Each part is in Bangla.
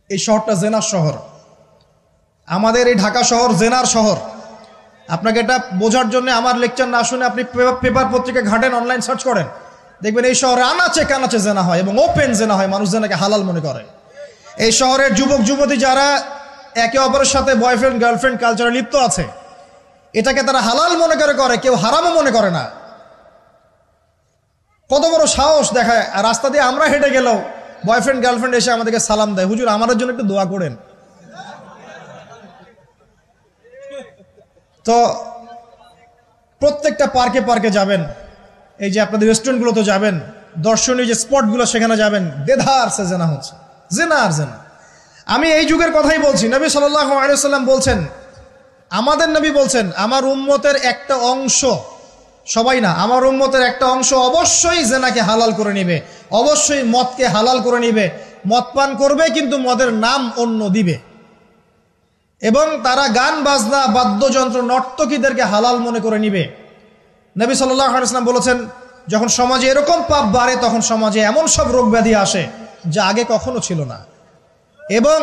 এই শহরটা জেনার শহর। আমাদের এই ঢাকা শহর জেনার শহর। আপনাকে এটা বোঝার জন্য আমার লেকচার না শুনে আপনি পেপার পত্রিকা ঘাটেন, অনলাইন সার্চ করেন, দেখবেন এই শহরে আনাচে কানাচে জেনা হয় এবং ওপেন জেনা হয়, মানুষ জেনাকে হালাল মনে করে। এই শহরের যুবক যুবতী যারা একে অপরের সাথে বয়ফ্রেন্ড গার্লফ্রেন্ড কালচারে লিপ্ত আছে, এটাকে তারা হালাল মনে করে, কেউ হারামও মনে করে না। কত বড় সাহস দেখায়। আর রাস্তা দিয়ে আমরা হেঁটে গেলেও বয়ফ্রেন্ড গার্লফ্রেন্ড এসে আমাদেরকে সালাম দেয়, হুজুর আমাদের জন্য একটু দোয়া করেন। তো প্রত্যেকটা পার্কে পার্কে যাবেন, এই যে আপনাদের রেস্টুরেন্টগুলোতে যাবেন, দর্শনীয় যে স্পটগুলো সেখানে যাবেন, দেধার সে জেনা হচ্ছে, জেনা আর জেনা। আমি এই যুগের কথাই বলছি। নবী সাল্লাল্লাহু আলাইহি ওয়াসাল্লাম বলছেন, আমাদের নবী বলছেন, আমার উম্মতের একটা অংশ, সবাই না, আমার উম্মতের একটা অংশ অবশ্যই জেনাকে হালাল করে নিবে, অবশ্যই মদকে হালাল করে নিবে, মদ পান করবে কিন্তু মদের নাম অন্য দিবে, এবং তারা গান বাজনা বাদ্যযন্ত্র নর্তকীদেরকে হালাল মনে করে নিবে। নবী সাল্লাল্লাহু আলাইহি ওয়াসাল্লাম বলেছেন, যখন সমাজে এরকম পাপ বাড়ে তখন সমাজে এমন সব রোগ ব্যাধি আসে যা আগে কখনো ছিল না। এবং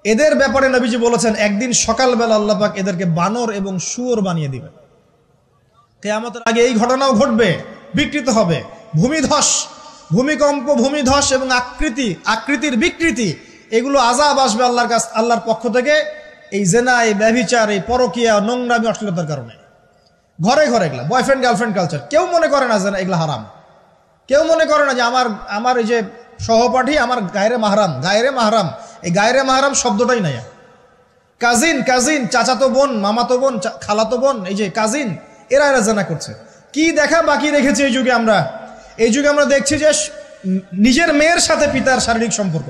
এদের ব্যাপারে নবীজি বলেছেন, একদিন সকালবেলা আল্লাহ পাক এদেরকে বানর এবং শুয়োর বানিয়ে দিবেন। কিয়ামতের আগে এই ঘটনাও ঘটবে, বিকৃত হবে, ভূমিধস, ভূমিকম্প, ভূমিধস এবং আকৃতির বিকৃতি, এগুলো আযাব আসবে আল্লাহর পক্ষ থেকে, এই জেনা, এই ব্যভিচার, এই পরকীয়া, নোংরামি, অশ্লীলতার কারণে। ঘরে ঘরে এগুলা বয়ফ্রেন্ড গার্লফ্রেন্ড কালচার। কেউ মনে করে না যে এগুলা হারাম, কেউ মনে করে না যে আমার এই যে সহপাঠী আমার গায়রে মাহরাম, এই গায়রে মাহরাম শব্দটাই নাই। কাজিন, চাচাতো বোন, মামাতো বোন, খালাতো বোন, এই যে কাজিন, এরা জেনা করছে। কি দেখা বাকি রেখেছে এই যুগে আমরা? এই যুগে আমরা দেখছি যে নিজের মেয়ের সাথে পিতার শারীরিক সম্পর্ক।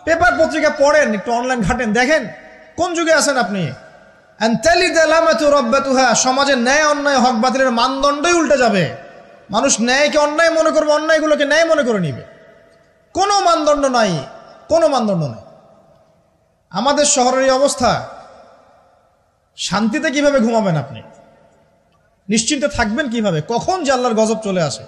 পেপার পত্রিকা পড়েন, একটু অনলাইন ঘাটেন, দেখেন কোন যুগে আছেন আপনি। সমাজে ন্যায় অন্যায় হক বাতিলের মানদণ্ডই উল্টে যাবে। মানুষ ন্যায়কে অন্যায় মনে করবে, অন্যায়গুলোকে ন্যায় মনে করে নিবে। কোনো মানদণ্ড নাই, কোনো মানদণ্ড নেই। আমাদের শহরের এই অবস্থা, শান্তিতে কিভাবে ঘুমাবেন আপনি? নিশ্চিন্তে থাকবেন কিভাবে? কখন যে আল্লাহর গজব চলে আসে।